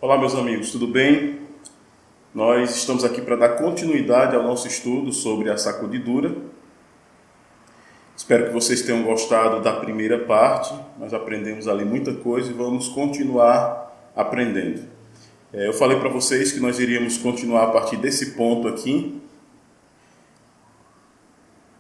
Olá, meus amigos, tudo bem? Nós estamos aqui para dar continuidade ao nosso estudo sobre a sacudidura. Espero que vocês tenham gostado da primeira parte. Nós aprendemos ali muita coisa e vamos continuar aprendendo. Eu falei para vocês que nós iríamos continuar a partir desse ponto aqui.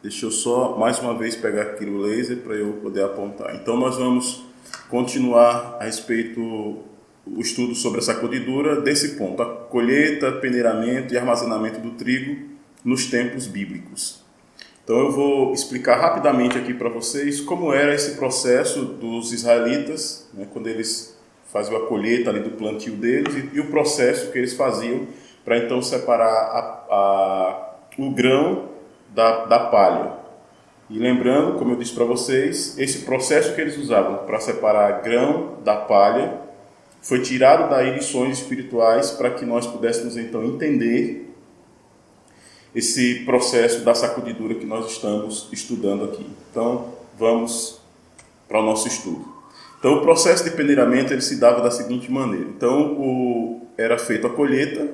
Deixa eu só mais uma vez pegar aqui o laser para eu poder apontar. Então nós vamos continuar a respeito o estudo sobre a sacudidura desse ponto, a colheita, peneiramento e armazenamento do trigo nos tempos bíblicos. Então eu vou explicar rapidamente aqui para vocês como era esse processo dos israelitas, quando eles faziam a colheita ali do plantio deles e o processo que eles faziam para então separar o grão da palha. E lembrando, como eu disse para vocês, esse processo que eles usavam para separar grão da palha foi tirado daí lições espirituais para que nós pudéssemos então entender esse processo da sacudidura que nós estamos estudando aqui. Então, vamos para o nosso estudo. Então, o processo de peneiramento ele se dava da seguinte maneira. Então, era feita a colheita,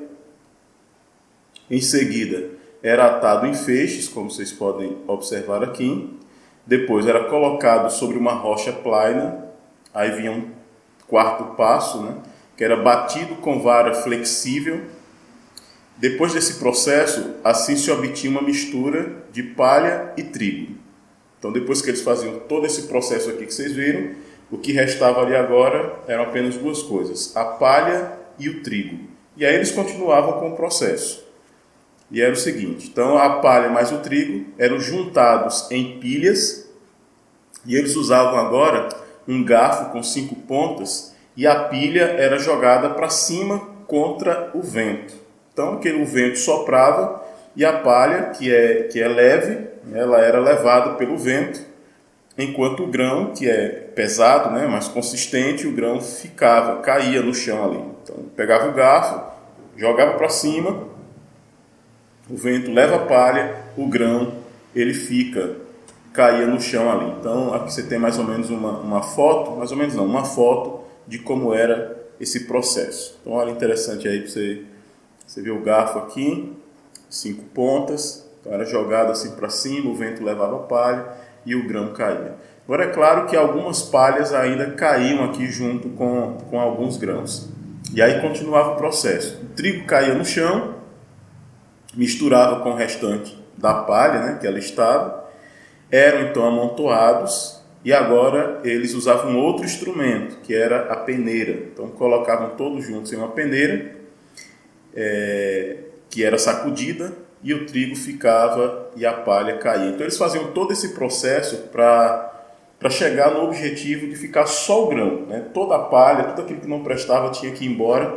em seguida era atado em feixes, como vocês podem observar aqui. Depois era colocado sobre uma rocha plana, aí vinha um quarto passo, que era batido com vara flexível. Depois desse processo, assim se obtinha uma mistura de palha e trigo. Então, depois que eles faziam todo esse processo aqui que vocês viram, o que restava ali agora eram apenas duas coisas, a palha e o trigo. E aí eles continuavam com o processo. E era o seguinte, então a palha mais o trigo eram juntados em pilhas e eles usavam agora um garfo com 5 pontas e a pilha era jogada para cima contra o vento. Então o vento soprava e a palha, que é leve, ela era levada pelo vento, enquanto o grão, que é pesado, mais consistente, o grão caía no chão ali. Então pegava o garfo, jogava para cima, o vento leva a palha, o grão ele caía no chão ali. Então aqui você tem mais ou menos uma foto, mais ou menos não, uma foto de como era esse processo. Então olha, interessante aí, você vê o garfo aqui, 5 pontas, então era jogado assim para cima, o vento levava a palha e o grão caía. Agora é claro que algumas palhas ainda caíam aqui junto com alguns grãos. E aí continuava o processo. O trigo caía no chão, misturava com o restante da palha, que ela estava, eram então amontoados e agora eles usavam outro instrumento, que era a peneira. Então colocavam todos juntos em uma peneira, que era sacudida, e o trigo ficava e a palha caía. Então eles faziam todo esse processo para chegar no objetivo de ficar só o grão. Toda a palha, tudo aquilo que não prestava tinha que ir embora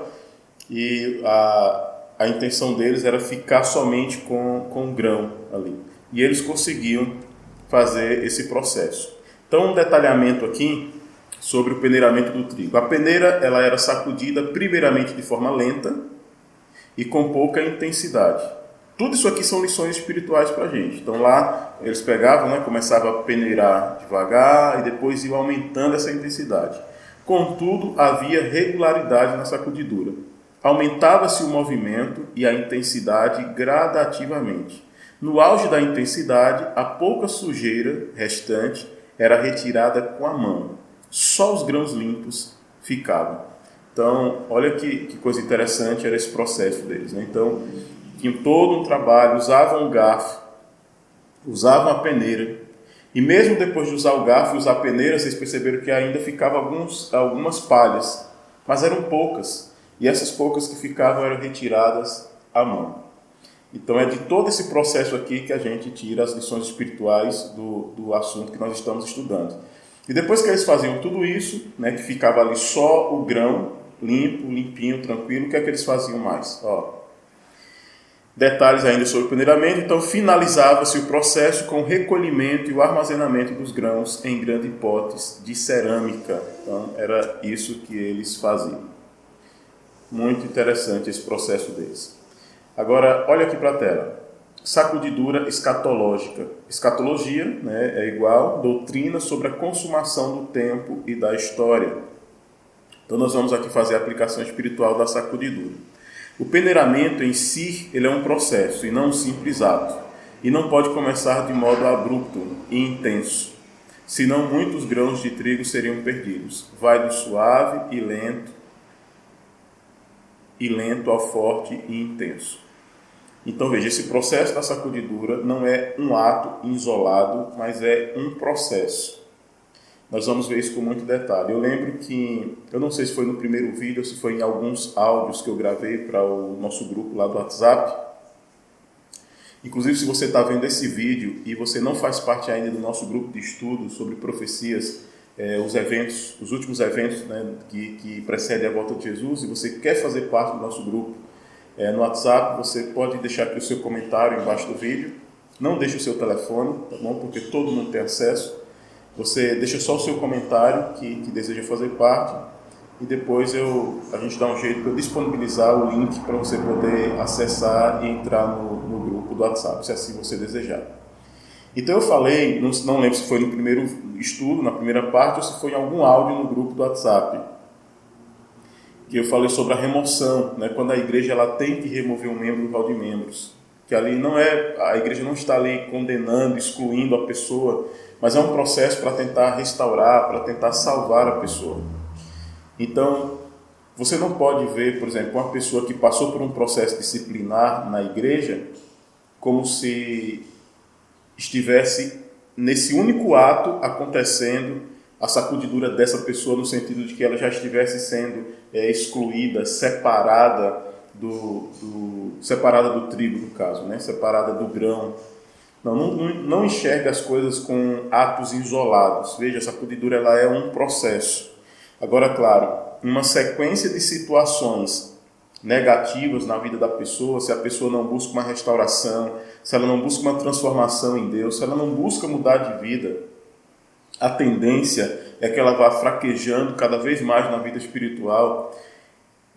e a intenção deles era ficar somente com o grão ali. E eles conseguiam fazer esse processo. Então, um detalhamento aqui sobre o peneiramento do trigo. A peneira ela era sacudida primeiramente de forma lenta e com pouca intensidade. Tudo isso aqui são lições espirituais para a gente. Então lá eles pegavam, começavam a peneirar devagar e depois iam aumentando essa intensidade. Contudo, havia regularidade na sacudidura. Aumentava-se o movimento e a intensidade gradativamente. No auge da intensidade, a pouca sujeira restante era retirada com a mão. Só os grãos limpos ficavam. Então, olha que coisa interessante era esse processo deles. Então, tinham todo um trabalho, usavam o garfo, usavam a peneira. E mesmo depois de usar o garfo e usar a peneira, vocês perceberam que ainda ficavam algumas palhas, mas eram poucas. E essas poucas que ficavam eram retiradas à mão. Então é de todo esse processo aqui que a gente tira as lições espirituais do assunto que nós estamos estudando. E depois que eles faziam tudo isso, que ficava ali só o grão, limpo, limpinho, tranquilo, o que é que eles faziam mais? Detalhes ainda sobre o peneiramento. Então finalizava-se o processo com o recolhimento e o armazenamento dos grãos em grandes potes de cerâmica. Então era isso que eles faziam. Muito interessante esse processo deles. Agora, olha aqui para a tela. Sacudidura escatológica. Escatologia é igual doutrina sobre a consumação do tempo e da história. Então nós vamos aqui fazer a aplicação espiritual da sacudidura. O peneiramento em si, ele é um processo e não um simples ato. E não pode começar de modo abrupto e intenso, senão muitos grãos de trigo seriam perdidos. Vai do suave e lento ao forte e intenso. Então veja, esse processo da sacudidura não é um ato isolado, mas é um processo. Nós vamos ver isso com muito detalhe. Eu lembro que, eu não sei se foi no primeiro vídeo ou se foi em alguns áudios que eu gravei para o nosso grupo lá do WhatsApp. Inclusive, se você está vendo esse vídeo e você não faz parte ainda do nosso grupo de estudo sobre profecias, os últimos eventos, né, que precedem a volta de Jesus, e você quer fazer parte do nosso grupo no WhatsApp, você pode deixar aqui o seu comentário embaixo do vídeo. Não deixe o seu telefone, tá bom? Porque todo mundo tem acesso. Você deixa só o seu comentário que deseja fazer parte e depois a gente dá um jeito para eu disponibilizar o link para você poder acessar e entrar no grupo do WhatsApp, se assim você desejar. Então eu falei, não lembro se foi no primeiro estudo, na primeira parte, ou se foi em algum áudio no grupo do WhatsApp, que eu falei sobre a remoção, né, quando a igreja ela tem que remover um membro do hall de membros, que ali a igreja não está ali condenando, excluindo a pessoa, mas é um processo para tentar restaurar, para tentar salvar a pessoa. Então, você não pode ver, por exemplo, uma pessoa que passou por um processo disciplinar na igreja como se estivesse nesse único ato acontecendo a sacudidura dessa pessoa, no sentido de que ela já estivesse sendo excluída, separada do trigo, no caso, né? Separada do grão. Não enxerga as coisas com atos isolados. Veja, a sacudidura ela é um processo. Agora, claro, uma sequência de situações negativas na vida da pessoa, se a pessoa não busca uma restauração, se ela não busca uma transformação em Deus, se ela não busca mudar de vida, a tendência é que ela vá fraquejando cada vez mais na vida espiritual.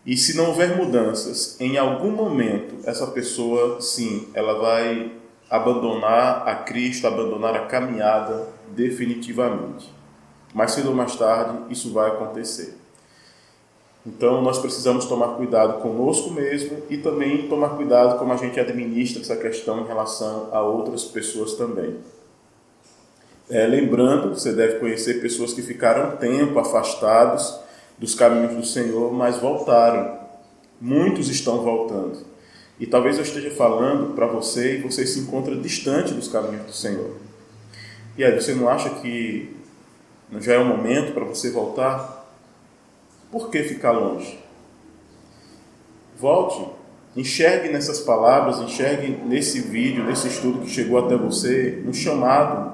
E se não houver mudanças, em algum momento, essa pessoa, sim, ela vai abandonar a Cristo, abandonar a caminhada definitivamente. Mais cedo ou mais tarde, isso vai acontecer. Então, nós precisamos tomar cuidado conosco mesmo e também tomar cuidado como a gente administra essa questão em relação a outras pessoas também. Lembrando, você deve conhecer pessoas que ficaram um tempo afastados dos caminhos do Senhor, mas voltaram. Muitos estão voltando. E talvez eu esteja falando para você e você se encontra distante dos caminhos do Senhor. E aí, você não acha que já é o momento para você voltar? Por que ficar longe? Volte, enxergue nessas palavras, enxergue nesse vídeo, nesse estudo que chegou até você, um chamado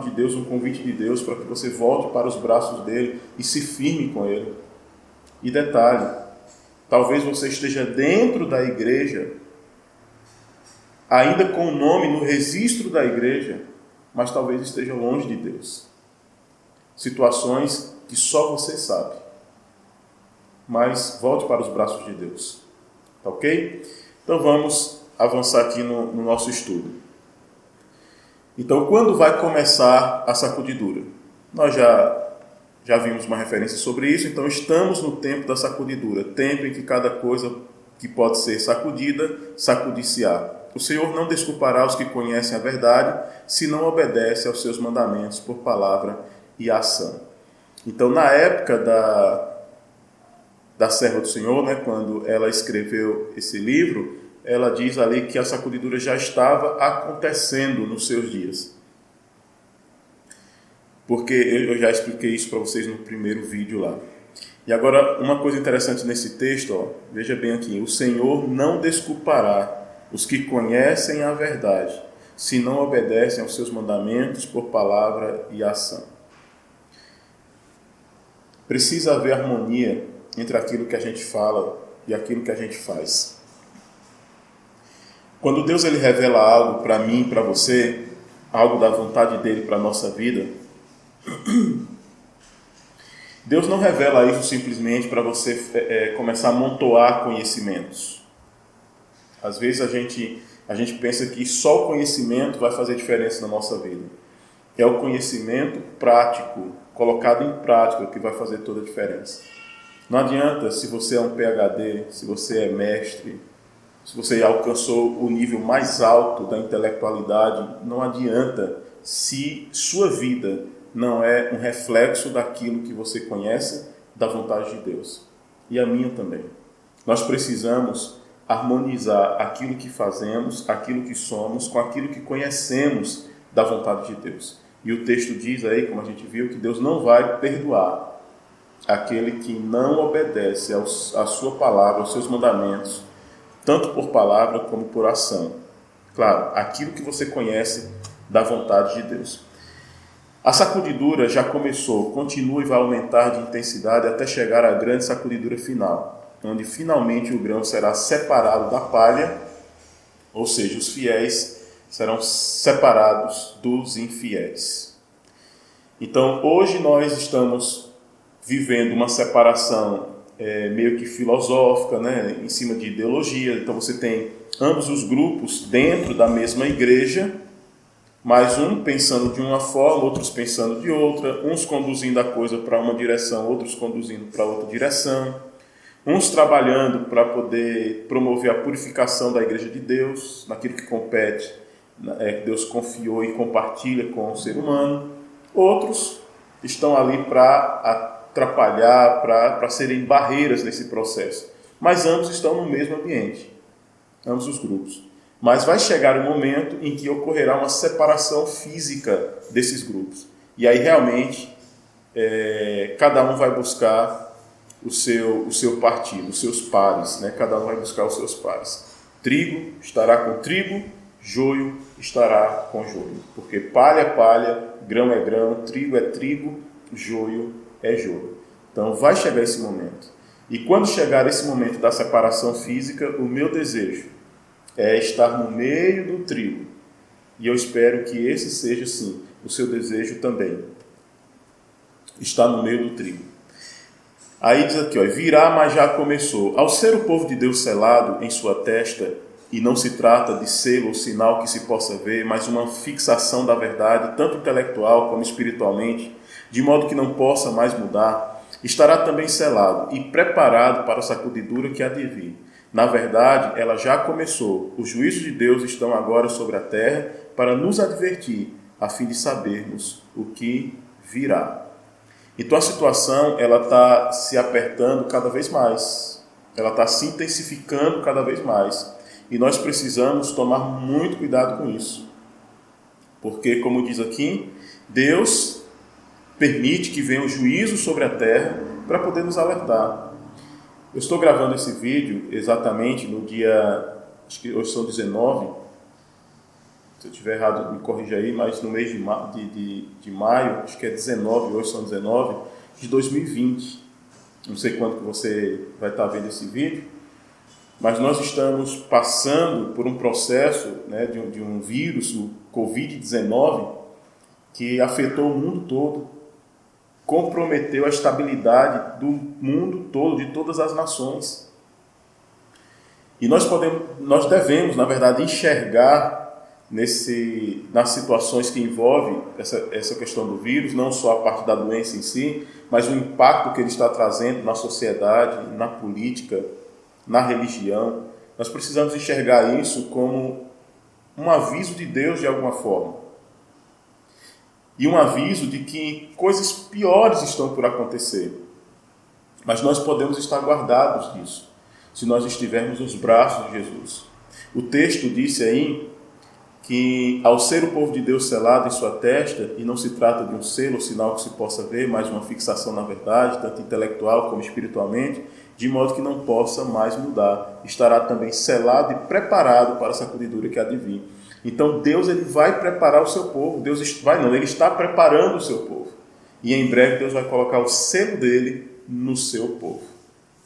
de Deus, um convite de Deus para que você volte para os braços dele e se firme com ele. E detalhe, talvez você esteja dentro da igreja, ainda com o nome no registro da igreja, mas talvez esteja longe de Deus. Situações que só você sabe. Mas volte para os braços de Deus. Tá ok? Então vamos avançar aqui no nosso estudo. Então, quando vai começar a sacudidura? Nós já vimos uma referência sobre isso, então estamos no tempo da sacudidura, tempo em que cada coisa que pode ser sacudida, sacudiciar. O Senhor não desculpará os que conhecem a verdade, se não obedecem aos seus mandamentos por palavra e ação. Então, na época da serva do Senhor, né, quando ela escreveu esse livro, ela diz ali que a sacudidura já estava acontecendo nos seus dias. Porque eu já expliquei isso para vocês no primeiro vídeo lá. E agora, uma coisa interessante nesse texto, veja bem aqui, o Senhor não desculpará os que conhecem a verdade, se não obedecem aos seus mandamentos por palavra e ação. Precisa haver harmonia entre aquilo que a gente fala e aquilo que a gente faz. Quando Deus ele revela algo para mim, para você, algo da vontade dele para a nossa vida, Deus não revela isso simplesmente para você começar a amontoar conhecimentos. Às vezes a gente pensa que só o conhecimento vai fazer diferença na nossa vida. É o conhecimento prático, colocado em prática, que vai fazer toda a diferença. Não adianta se você é um PhD, se você é mestre, se você alcançou o nível mais alto da intelectualidade, não adianta se sua vida não é um reflexo daquilo que você conhece da vontade de Deus. E a minha também. Nós precisamos harmonizar aquilo que fazemos, aquilo que somos, com aquilo que conhecemos da vontade de Deus. E o texto diz aí, como a gente viu, que Deus não vai perdoar aquele que não obedece à sua palavra, aos seus mandamentos, tanto por palavra como por ação. Claro, aquilo que você conhece da vontade de Deus. A sacudidura já começou, continua e vai aumentar de intensidade até chegar à grande sacudidura final, onde finalmente o grão será separado da palha, ou seja, os fiéis serão separados dos infiéis. Então, hoje nós estamos vivendo uma separação meio que filosófica, né, em cima de ideologia. Então você tem ambos os grupos dentro da mesma igreja, mas um pensando de uma forma, outros pensando de outra, uns conduzindo a coisa para uma direção, outros conduzindo para outra direção, uns trabalhando para poder promover a purificação da igreja de Deus, naquilo que compete, que Deus confiou e compartilha com o ser humano, outros estão ali para atrapalhar, para serem barreiras nesse processo. Mas ambos estão no mesmo ambiente, ambos os grupos. Mas vai chegar um momento em que ocorrerá uma separação física desses grupos. E aí realmente cada um vai buscar o seu partido, os seus pares, né? Cada um vai buscar os seus pares. Trigo estará com trigo, joio estará com joio. Porque palha é palha, grão é grão, trigo é trigo, joio é joio. Então vai chegar esse momento. E quando chegar esse momento da separação física, o meu desejo é estar no meio do trigo. E eu espero que esse seja, sim, o seu desejo também. Estar no meio do trigo. Aí diz aqui, virá, mas já começou. Ao ser o povo de Deus selado em sua testa, e não se trata de selo ou sinal que se possa ver, mas uma fixação da verdade, tanto intelectual como espiritualmente, de modo que não possa mais mudar, estará também selado e preparado para a sacudidura que há de vir. Na verdade, ela já começou. Os juízos de Deus estão agora sobre a terra para nos advertir, a fim de sabermos o que virá. Então a situação ela está se apertando cada vez mais. Ela está se intensificando cada vez mais. E nós precisamos tomar muito cuidado com isso. Porque, como diz aqui, Deus permite que venha o juízo sobre a terra para poder nos alertar. Eu estou gravando esse vídeo exatamente no dia, acho que hoje são 19, se eu estiver errado me corrija aí, mas no mês de maio, acho que é 19, hoje são 19, de 2020. Não sei quando que você vai estar vendo esse vídeo, mas nós estamos passando por um processo, né, de um vírus, o Covid-19, que afetou o mundo todo, comprometeu a estabilidade do mundo todo, de todas as nações. E nós devemos, na verdade, enxergar nas situações que envolvem essa questão do vírus, não só a parte da doença em si, mas o impacto que ele está trazendo na sociedade, na política, na religião. Nós precisamos enxergar isso como um aviso de Deus de alguma forma. E um aviso de que coisas piores estão por acontecer. Mas nós podemos estar guardados disso, se nós estivermos nos braços de Jesus. O texto disse aí que, ao ser o povo de Deus selado em sua testa, e não se trata de um selo ou sinal que se possa ver, mas de uma fixação na verdade, tanto intelectual como espiritualmente, de modo que não possa mais mudar. Estará também selado e preparado para a sacudidura que há de vir. Então Deus ele vai preparar o seu povo. Ele está preparando o seu povo. E em breve Deus vai colocar o selo dele no seu povo.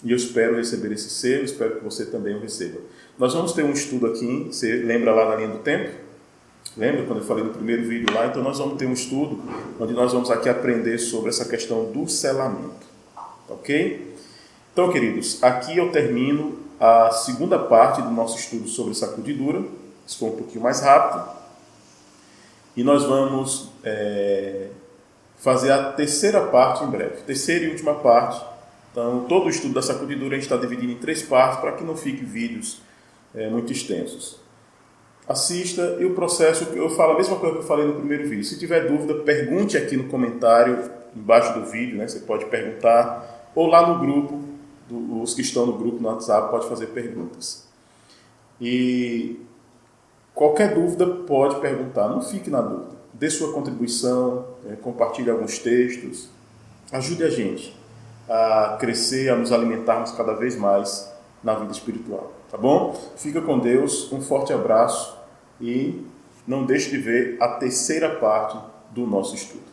E eu espero receber esse selo, espero que você também o receba. Nós vamos ter um estudo aqui, você lembra lá na linha do tempo? Lembra quando eu falei no primeiro vídeo lá? Então nós vamos ter um estudo onde nós vamos aqui aprender sobre essa questão do selamento. Ok? Então, queridos, aqui eu termino a segunda parte do nosso estudo sobre sacudidura. Isso foi um pouquinho mais rápido. E nós vamos fazer a terceira parte em breve. Terceira e última parte Então, todo o estudo da sacudidura a gente está dividindo em 3 partes para que não fiquem vídeos muito extensos. Assista e o processo, eu falo a mesma coisa que eu falei no primeiro vídeo. Se tiver dúvida, pergunte aqui no comentário, embaixo do vídeo, né? Você pode perguntar, ou lá no grupo, os que estão no grupo no WhatsApp pode fazer perguntas. E qualquer dúvida pode perguntar, não fique na dúvida. Dê sua contribuição, compartilhe alguns textos, ajude a gente a crescer, a nos alimentarmos cada vez mais na vida espiritual, tá bom? Fica com Deus, um forte abraço e não deixe de ver a terceira parte do nosso estudo.